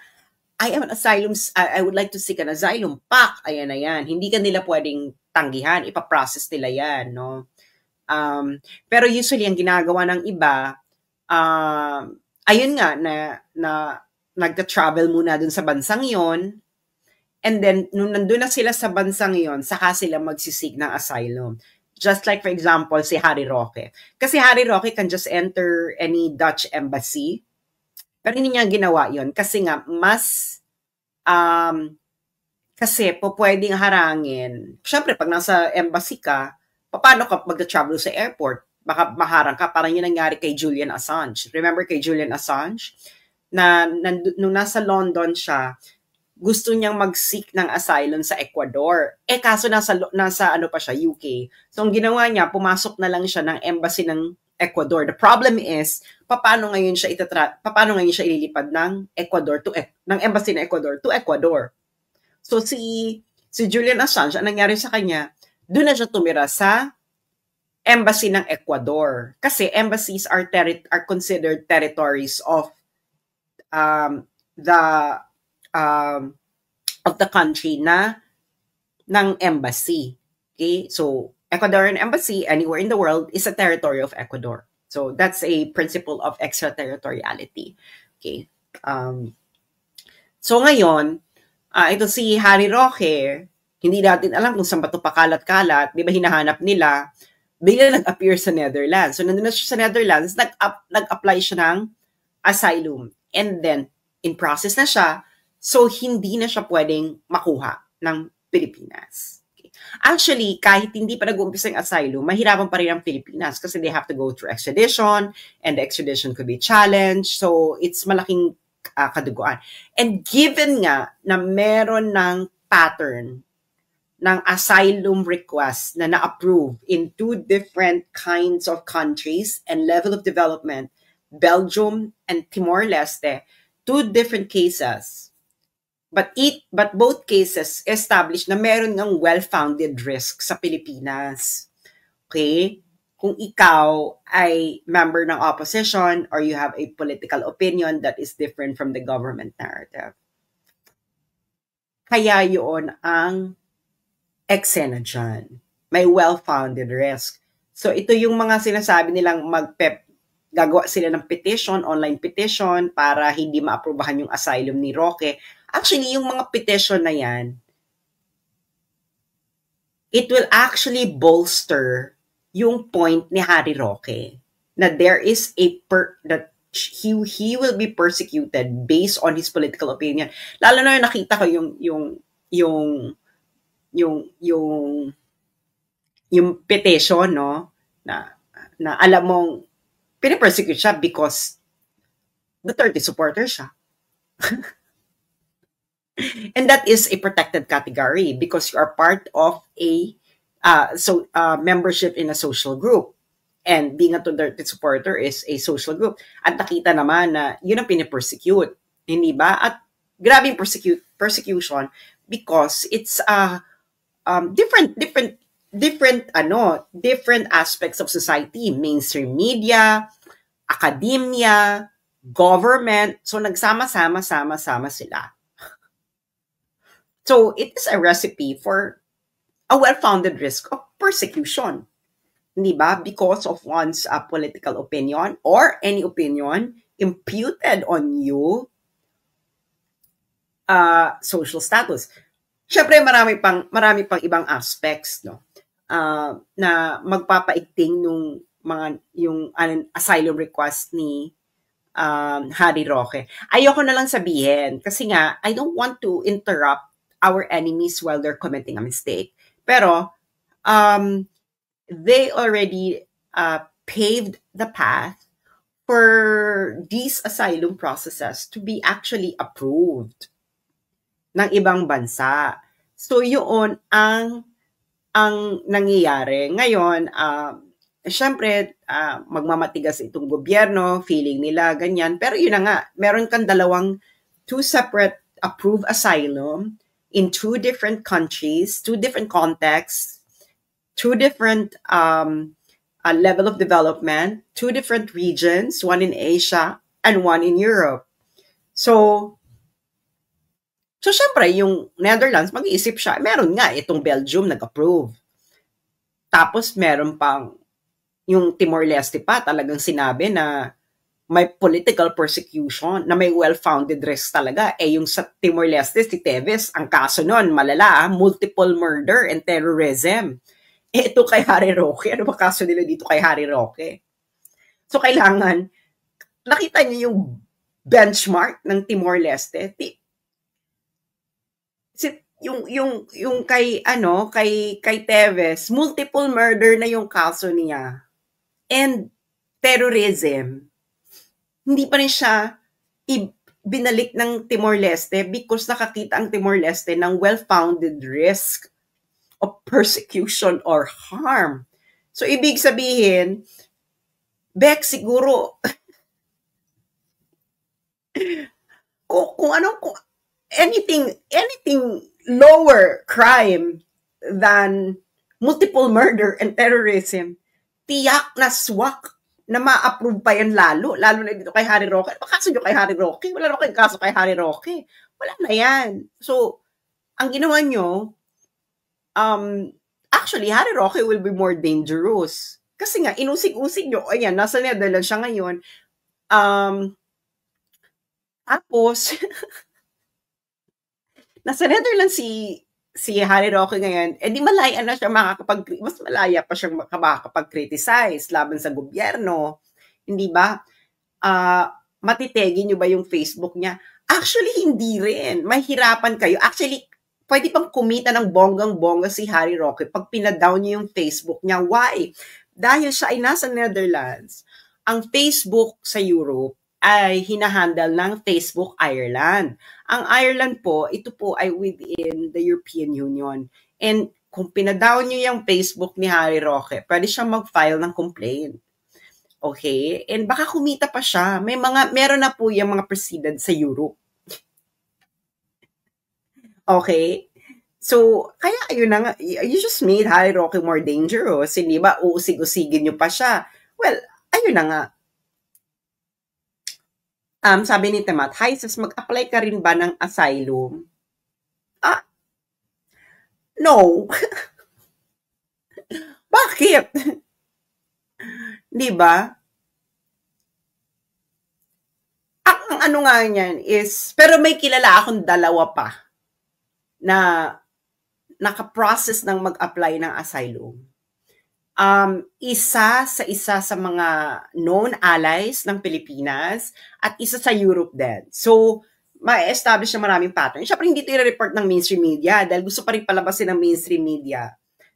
I would like to seek an asylum. Pak! Ayan na yan. Hindi ka nila pwedeng tanggihan. Ipaprocess nila yan, no? Pero usually, ang ginagawa ng iba, ayun nga, na nagta-travel muna dun sa bansang yon. And then, nung nandun na sila sa bansang yon, saka sila magsisig ng asylum. Just like, for example, si Harry Roque. Kasi Harry Roque can just enter any Dutch embassy. Pero hindi niya ginawa yon kasi nga, kasi po pwedeng harangin. Siyempre, pag nasa embassy ka, paano ka mag-travel sa airport? Baka maharang ka, parang yun nangyari kay Julian Assange. Remember kay Julian Assange? Nung nasa London siya, gusto niyang mag-seek ng asylum sa Ecuador. Kaso nasa pa siya, UK. So, ang ginawa niya, pumasok na lang siya ng embassy ng Ecuador. The problem is, paano ngayon siya ililipad ng Ecuador ng embassy ng Ecuador to Ecuador? So, si Julian Assange, ang nangyari sa kanya, doon na siya tumira sa embassy ng Ecuador. Kasi embassies are considered territories of the country ng embassy. Okay? So, Ecuadorian embassy anywhere in the world is a territory of Ecuador. So, that's a principle of extraterritoriality. Okay? So, ngayon, ito si Harry Roque, hindi natin alam kung saan ba ito pakalat-kalat, di ba hinahanap nila, bigla nag-appear sa Netherlands. So, nandun na siya sa Netherlands, nag-apply siya ng asylum. And then, in process na siya, so hindi na siya pwedeng makuha ng Pilipinas. Okay. Actually, kahit hindi pa nag-uumpisa yung asylum, mahirapan pa rin ang Pilipinas kasi they have to go through extradition, and the extradition could be challenged. So, it's malaking kaduguan. And given nga na meron ng pattern ng asylum request na na-approve in two different kinds of countries and level of development, Belgium and Timor-Leste, two different cases, But both cases establish na meron ng well-founded risk sa Pilipinas. Okay? Kung ikaw ay member ng opposition or you have a political opinion that is different from the government narrative. Kaya yun ang eksena dyan. May well-founded risk. So ito yung mga sinasabi nilang gagawa sila ng petition, online petition, para hindi maaprubahan yung asylum ni Roque. Actually, yung mga petition na yan, it will actually bolster yung point ni Harry Roque na there is that he will be persecuted based on his political opinion. Lalo na yung nakita ko yung petition, no, na alam mong pinipersecute siya because Duterte supporter siya. And that is a protected category because you are part of a membership in a social group. And being a Duterte supporter is a social group. At nakita naman na yun ang pinipersecute. Hindi ba? At grabing persecution because it's different aspects of society, mainstream media, academia, government. So nagsama-sama sila. So it is a recipe for a well-founded risk of persecution. Hindi ba? Because of one's political opinion or any opinion imputed on you, social status. Syempre marami pang ibang aspects, no, na magpapaigting yung asylum request ni Harry Roque. Ayoko na lang sabihin kasi nga I don't want to interrupt our enemies while they're committing a mistake. Pero they already paved the path for these asylum processes to be actually approved ng ibang bansa. So yun ang nangyayari. Ngayon, syempre, magmamatigas itong gobyerno, feeling nila, ganyan. Pero yun na nga, meron kang two separate approved asylum in two different countries, two different contexts, two different level of development, two different regions, one in Asia and one in Europe. So syempre, yung Netherlands, mag-iisip siya, meron nga itong Belgium nag-approve. Tapos meron pang yung Timor-Leste pa, talagang sinabi na may political persecution, na may well-founded risk talaga. Yung sa Timor-Leste, si Teves, ang kaso nun, malala, multiple murder and terrorism. Ito kay Harry Roque, ano ba kaso nila dito kay Harry Roque? So kailangan, nakita niyo yung benchmark ng Timor-Leste, yung kay Teves, multiple murder na yung kaso niya. And terrorism, hindi pa rin siya binalik ng Timor-Leste because nakakita ang Timor-Leste ng well-founded risk of persecution or harm. So ibig sabihin, Beck, siguro kung anything lower crime than multiple murder and terrorism, tiyak na swak na ma-approve pa yan lalo na dito kay Harry Roque. Ano kaso nyo kay Harry Roque? Wala na kayong kaso kay Harry Roque. Wala na yan. So, ang ginawa nyo, actually, Harry Roque will be more dangerous. Kasi nga, inusig-usig nyo, ayan, nasa Netherlands siya ngayon. Tapos, nasa Netherlands si Harry Roque ngayon, di malaya na siya mas malaya pa siya makakapag-criticize laban sa gobyerno. Hindi ba? Matitegi nyo ba yung Facebook niya? Actually, hindi rin. Mahirapan kayo. Actually, pwede pang kumita ng bonggang-bongga si Harry Roque pag pinadown niyo yung Facebook niya. Why? Dahil siya ay nasa Netherlands. Ang Facebook sa Europe ay hinahandle ng Facebook Ireland. Ang Ireland po, ito po ay within the European Union. And kung pinadown nyo yung Facebook ni Harry Roque, pwede siyang mag-file ng complaint. Okay? And baka kumita pa siya. Meron na po yung mga precedent sa Europe. Okay? So, kaya ayun na nga, you just made Harry Roque more dangerous. Hindi ba? Uusig-usigin nyo pa siya. Well, ayun na nga. Sabi ni Temat, hi sis, mag-apply ka rin ba ng asylum? No. Bakit? Di ba? Ang ano nga niyan is, pero may kilala akong dalawa pa na naka-process ng mag-apply ng asylum. Isa sa mga known allies ng Pilipinas at isa sa Europe din. So, ma-establish na maraming pattern. Siyempre, hindi ito i-report ng mainstream media dahil gusto pa rin palabasin ng mainstream media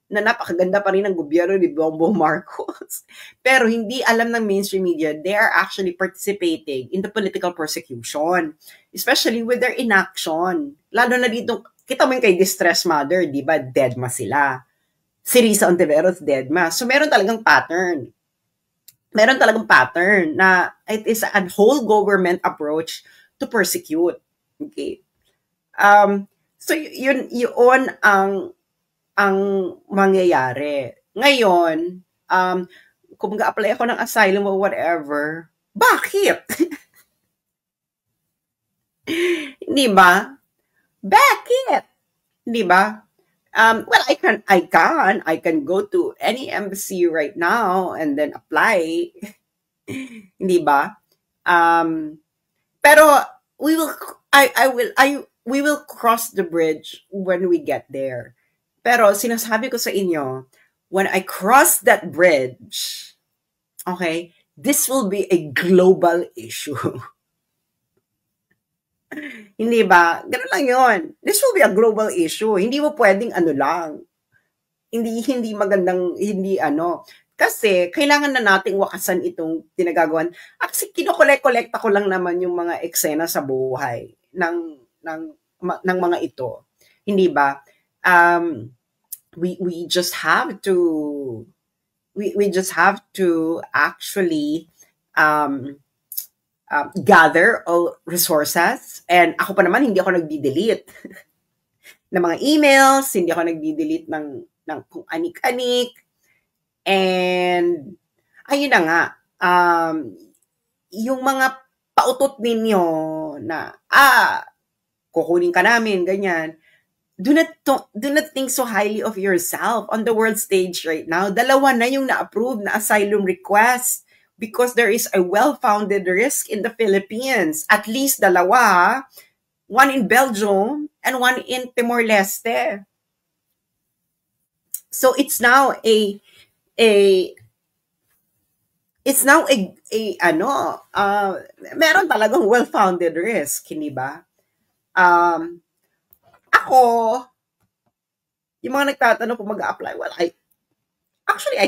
na napakaganda pa rin ng gobyerno ni Bongbong Marcos. Pero hindi alam ng mainstream media, they are actually participating in the political persecution, especially with their inaction. Lalo na dito, kita mo yung kay Distress Mother, di ba? Deadma sila. Si Risa Ontiveros, deadma. So, meron talagang pattern. Meron talagang pattern na it is a whole government approach to persecute. Okay. So, yun ang mangyayari. Ngayon, kung mag-apply ako ng asylum or whatever, bakit? Di ba? Bakit? Di ba? Well, I can go to any embassy right now and then apply. Di ba? Pero we will cross the bridge when we get there. Pero sinasabi ko sa inyo, when I cross that bridge, okay, this will be a global issue. Hindi ba? Ganun lang yun. This will be a global issue. Hindi mo pwedeng ano lang. Hindi magandang, Kasi, kailangan na nating wakasan itong tinagagawan. Kasi kinokolekta ko lang naman yung mga eksena sa buhay ng mga ito. Hindi ba? We just have to actually gather all resources. And ako pa naman, hindi ako nagdi-delete ng mga emails, hindi ako nagdi-delete ng kung anik-anik. And, ayun na nga, yung mga pautot ninyo na, kukunin ka namin, ganyan, do not think so highly of yourself on the world stage right now. Dalawa na yung na-approve na asylum request because there is a well-founded risk in the Philippines. At least dalawa, one in Belgium and one in Timor-Leste. So it's now meron talagang well-founded risk, hindi ba? Ako, yung mga nagtatanong kung mag-a-apply, well, I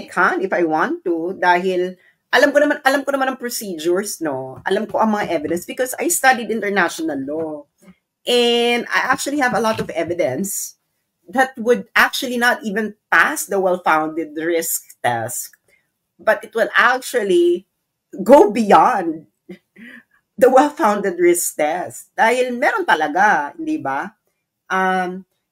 can if I want to dahil alam ko naman ang procedures, no? Alam ko ang mga evidence because I studied international law. And I actually have a lot of evidence that would actually not even pass the well-founded risk test, but it will actually go beyond the well-founded risk test. Dahil meron talaga, hindi ba?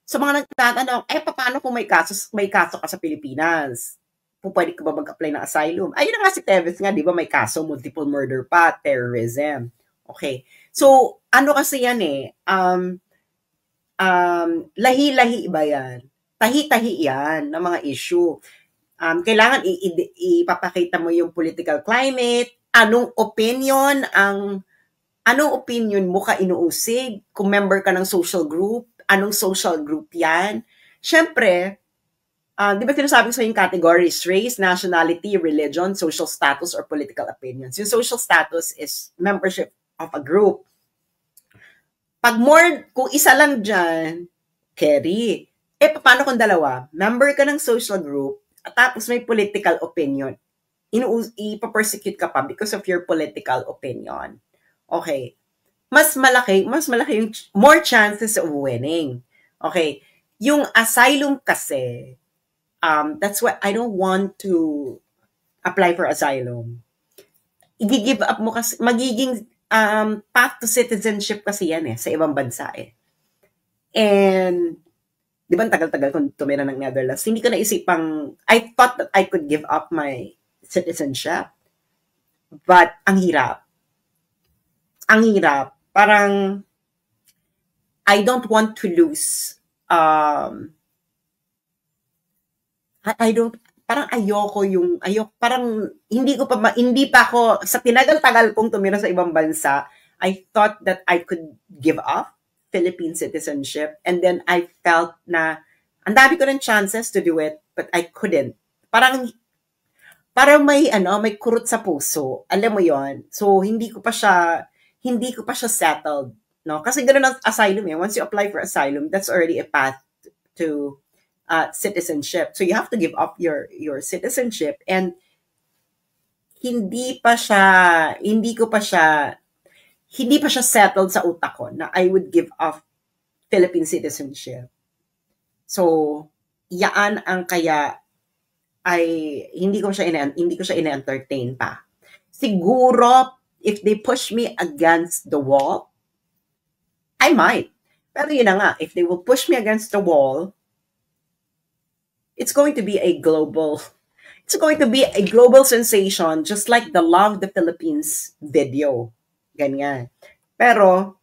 So mga nagtatanong, paano kung may kaso ka sa Pilipinas? Pwede ka ba mag-apply ng asylum? Ayun na nga si Teves nga, di ba may kaso, multiple murder pa, terrorism. Okay. So, ano kasi yan lahi-lahi ba yan? Tahi-tahi yan ng mga issue. Kailangan ipapakita mo yung political climate, anong opinion mo ka inuusig, kung member ka ng social group, anong social group yan. Siyempre, di ba sinasabi sa yung categories, race, nationality, religion, social status, or political opinions. Yung social status is membership of a group. Kung isa lang dyan, carry. Paano kung dalawa? Member ka ng social group, at tapos may political opinion. Ipapersecute ka pa because of your political opinion. Okay. Mas malaki yung more chances of winning. Okay. Yung asylum kasi, that's why I don't want to apply for asylum. I-give up mo kasi, magiging path to citizenship kasi yan sa ibang bansa And, di ba, ang tagal-tagal kong tumira ng Netherlands, hindi ko naisipang, I thought that I could give up my citizenship. But, ang hirap. Ang hirap. Parang, I don't want to lose, I don't, parang parang hindi pa ako, sa tinagal-tagal kong tumira sa ibang bansa, I thought that I could give up Philippine citizenship. And then I felt na, ang dami ko ng chances to do it, but I couldn't. Parang may kurot sa puso. Alam mo yon. So, hindi ko pa siya settled. No? Kasi ganoon ang asylum eh. Once you apply for asylum, that's already a path to citizenship. So, you have to give up your citizenship. And, hindi pa siya settled sa utak ko na I would give up Philippine citizenship. So, yaan ang kaya ay hindi ko siya ina-entertain pa. Siguro, if they push me against the wall, I might. Pero yun na nga, if they will push me against the wall, it's going to be a global sensation, just like the Love the Philippines video. Ganyan. Pero,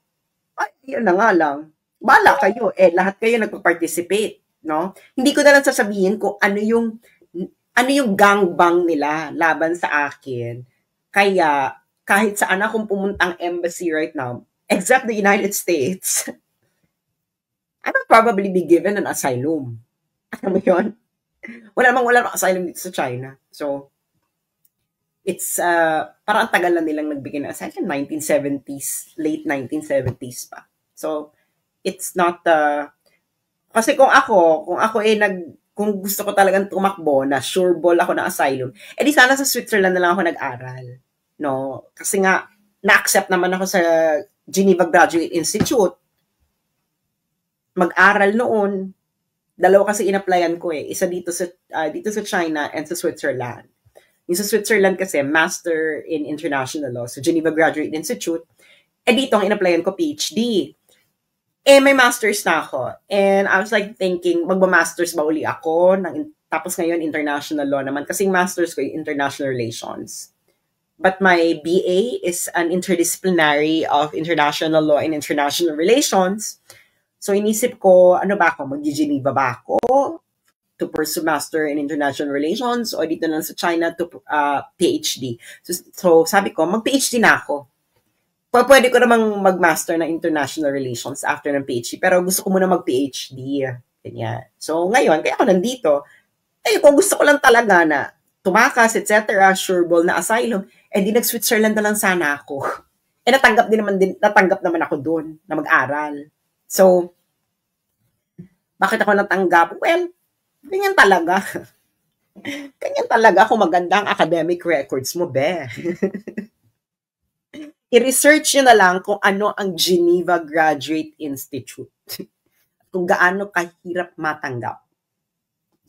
yun na nga lang. Bahala kayo. Lahat kayo nagpa-participate. No? Hindi ko na lang sasabihin kung ano yung gangbang nila laban sa akin. Kaya, kahit saan akong pumuntang embassy right now, except the United States, I will probably be given an asylum. Alam mo yun? Wala namang asylum dito sa China. So, it's, parang tagal na nilang nagbigay ng asylum, 1970s, late 1970s pa. So, it's not, kasi kung ako kung gusto ko talagang tumakbo na sure ball ako na asylum, di sana sa Switzerland na lang ako nag-aral. No? Kasi nga, na-accept naman ako sa Geneva Graduate Institute. Mag-aral noon. Dalawa kasi in-applyan ko eh. Isa dito sa China and sa Switzerland. Yung sa Switzerland kasi, Master in International Law, so Geneva Graduate Institute. Dito ang in-applyan ko, PhD. May master's na ako. And I was like thinking, magma-masters ba uli ako? Tapos ngayon, international law naman. Kasing master's ko yung international relations. But my BA is an interdisciplinary of international law and international relations. So inisip ko, ano ba ako? Mag-Geneva ba ako to pursue master in international relations o dito na sa China to PhD? So sabi ko, mag-PhD na ako. Pwede ko namang mag-master na international relations after ng PhD, pero gusto ko muna mag-PhD. Ganyan. So, ngayon, kaya ako nandito, kung gusto ko lang talaga na tumakas, etc., sureball na asylum, di nag-Switzerland na lang sana ako. Natanggap naman ako doon na mag-aral. So, bakit ako natanggap? Well, ganyan talaga. Ganyan talaga kung maganda ang academic records mo, be. I-research nyo na lang kung ano ang Geneva Graduate Institute. Kung gaano kahirap matanggap.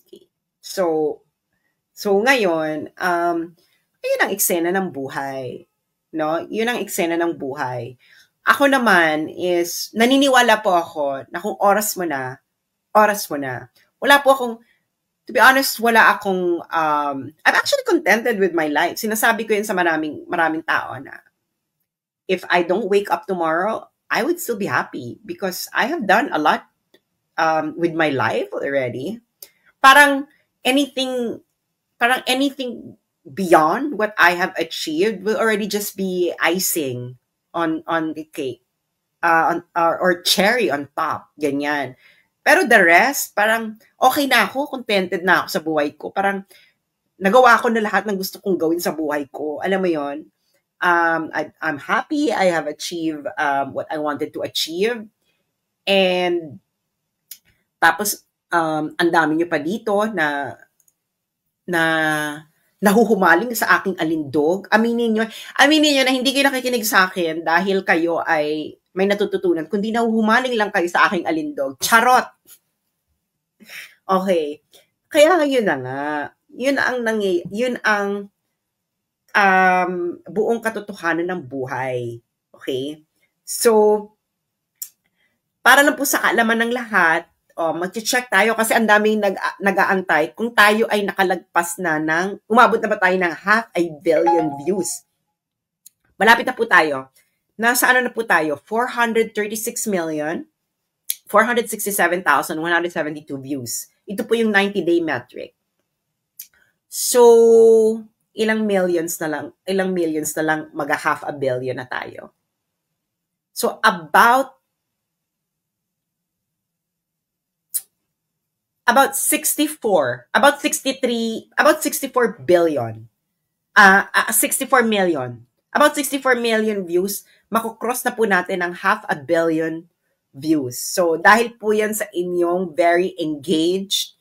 Okay. So ngayon, ayun ang eksena ng buhay. No? Yun ang eksena ng buhay. Ako naman is, naniniwala po ako na kung oras mo na. Wala po akong, to be honest, I'm actually contented with my life. Sinasabi ko yun sa maraming tao na, if I don't wake up tomorrow, I would still be happy because I have done a lot with my life already. Parang anything beyond what I have achieved will already just be icing on the cake, or cherry on top, ganyan. Pero the rest, parang okay na ako, contented na ako sa buhay ko. Parang nagawa ko na lahat ng gusto kong gawin sa buhay ko. Alam mo yon? I'm happy. I have achieved what I wanted to achieve. And tapos, ang dami nyo pa dito na nahuhumaling sa aking alindog. Aminin nyo na hindi kayo nakikinig sa akin dahil kayo ay may natututunan, kundi nahuhumaling lang kayo sa aking alindog. Charot! Okay. Kaya yun na nga. Yun ang buong katotohanan ng buhay. Okay? So, para lang po sa kaalaman ng lahat, mag-check tayo kasi ang daming nag-aantay kung tayo ay nakalagpas na ng, umabot na ba tayo ng 500 million views. Malapit na po tayo. Nasa ano na po tayo? 467,172 views. Ito po yung 90-day metric. So, ilang millions na lang, mag-half a billion na tayo. So, about 64 billion. 64 million. About 64 million views, makukross na po natin ang half a billion views. So, dahil po yan sa inyong very engaged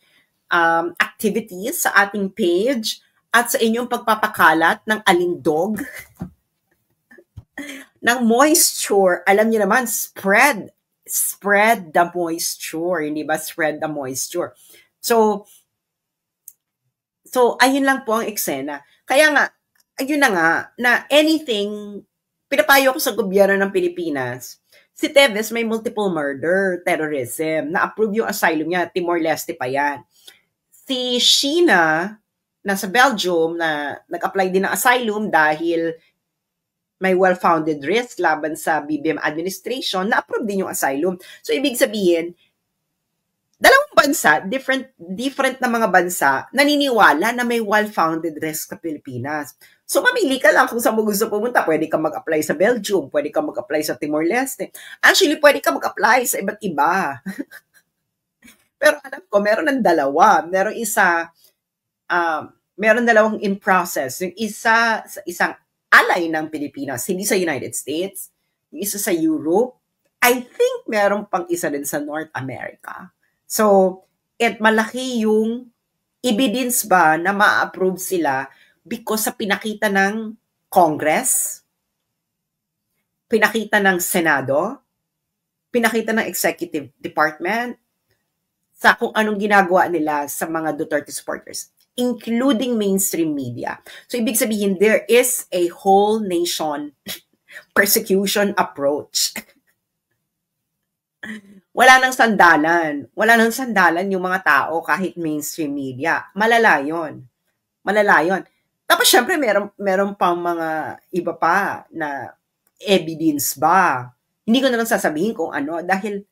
activities sa ating page at sa inyong pagpapakalat ng alindog ng moisture. Alam niyo naman, spread the moisture, hindi ba? Spread the moisture. So ayun lang po ang eksena. Kaya nga, ayun na nga, na anything, pinapayo ko sa gobyerno ng Pilipinas, si Teves may multiple murder, terrorism, na-approve yung asylum niya, Timor-Leste pa yan. Si Sheena, nasa Belgium, na nag-apply din ng asylum dahil may well-founded risk laban sa BBM administration, na-approve din yung asylum. So, ibig sabihin, dalawang bansa, different na mga bansa, naniniwala na may well-founded risk sa Pilipinas. So, mamili ka lang kung saan mo gusto pumunta. Pwede ka mag-apply sa Belgium, pwede ka mag-apply sa Timor-Leste. Actually, pwede ka mag-apply sa iba't iba. Pero alam ko, meron ng dalawa. Meron dalawang in process. Yung isa sa isang alay ng Pilipinas, hindi sa United States, yung isa sa Europe, I think meron pang isa din sa North America. So, malaki yung evidence ba na ma-approve sila because sa pinakita ng Congress, pinakita ng Senado, pinakita ng Executive Department, sa kung anong ginagawa nila sa mga Duterte supporters, including mainstream media. So, ibig sabihin, there is a whole nation persecution approach. Wala nang sandalan. Wala nang sandalan yung mga tao kahit mainstream media. Malala yun. Tapos, syempre, meron pang mga iba pa na evidence ba. Hindi ko na lang sasabihin kung ano dahil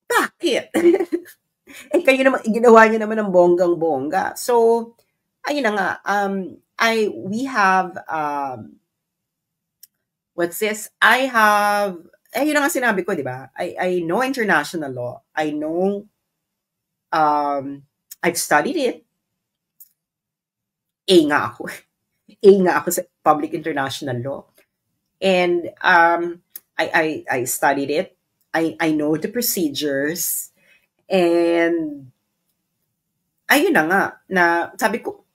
bakit? Kayo naman, ginawa niyo naman ng bonggang-bongga. So, ayun na nga, we have, what's this? Ayun na nga sinabi ko, di ba? I know international law. I know, I've studied it. A nga ako sa public international law. And, I studied it. I know the procedures. And, ayun na nga, na sabi ko,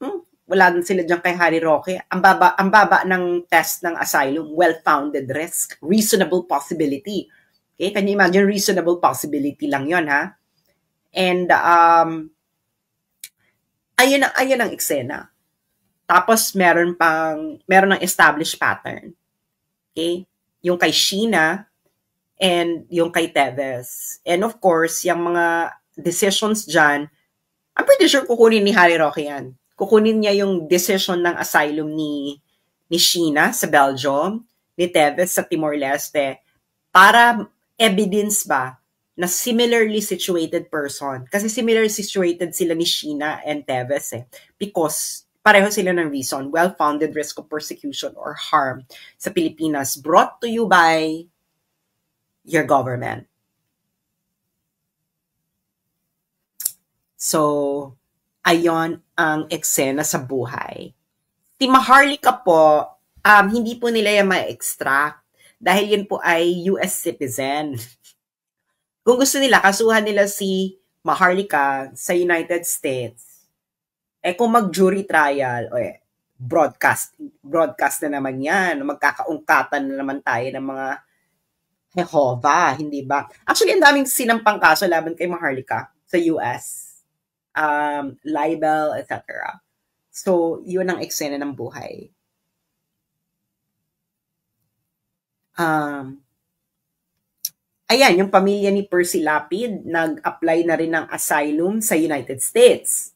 wala din sila dyan kay Harry Roque. Ang baba ng test ng asylum, well-founded risk, reasonable possibility. Okay, can you imagine reasonable possibility lang yon ha? And, ayun ang eksena. Tapos, meron ng established pattern. Okay? Yung kay Sheena, and yung kay Teves. And of course, yung mga decisions dyan, I'm pretty sure kukunin ni Harry Roque yan. Kukunin niya yung decision ng asylum ni Sheena sa Belgium, ni Teves sa Timor-Leste, para evidence ba na similarly situated person. Kasi similarly situated sila ni Sheena and Teves because pareho sila ng reason, well-founded risk of persecution or harm sa Pilipinas, brought to you by your government. So, ayon ang eksena sa buhay. Si Maharlika po, hindi po nila yung ma-extract dahil yun po ay US citizen. Kung gusto nila, kasuhan nila si Maharlika sa United States. Kung mag-jury trial, broadcast na naman yan. Magkakaungkatan na naman tayo ng mga Jehovah, hindi ba? Actually, ang daming sinampang kaso laban kay Maharlika sa US. Libel, etc. So, yun ang eksena ng buhay. Ayan, yung pamilya ni Percy Lapid, nag-apply na rin ng asylum sa United States.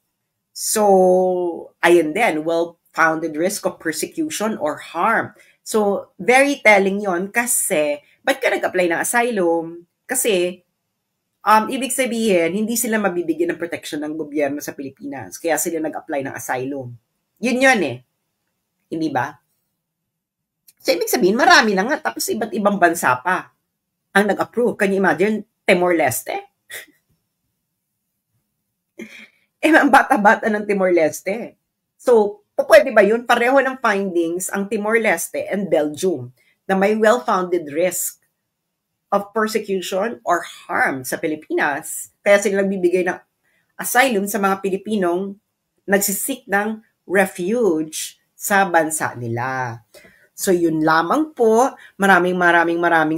So, ayun din, well-founded risk of persecution or harm. So, very telling yon kasi, ba't ka nag-apply ng asylum? Kasi, ibig sabihin, hindi sila mabibigyan ng protection ng gobyerno sa Pilipinas. Kaya sila nag-apply ng asylum. Yun eh. Hindi ba? So, ibig sabihin, marami na nga. Tapos, iba't ibang bansa pa ang nag-approve. Can you imagine? Timor-Leste? Ang bata-bata ng Timor-Leste. So, pwede ba yun? Pareho ng findings ang Timor-Leste and Belgium na may well-founded risk of persecution or harm sa Pilipinas. Kaya sila nagbibigay ng asylum sa mga Pilipinong nagsisik ng refuge sa bansa nila. So yun lamang po. Maraming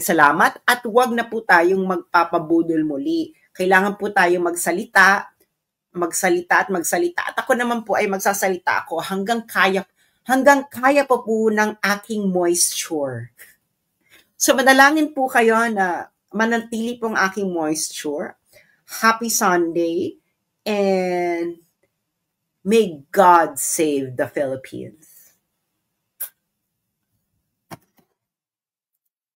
salamat at huwag na po tayong magpapabudol muli. Kailangan po tayong magsalita at ako naman po ay magsasalita ako hanggang kaya po ng aking moisture. So manalangin po kayo na manatili po ang aking moisture. Happy Sunday and may God save the Philippines.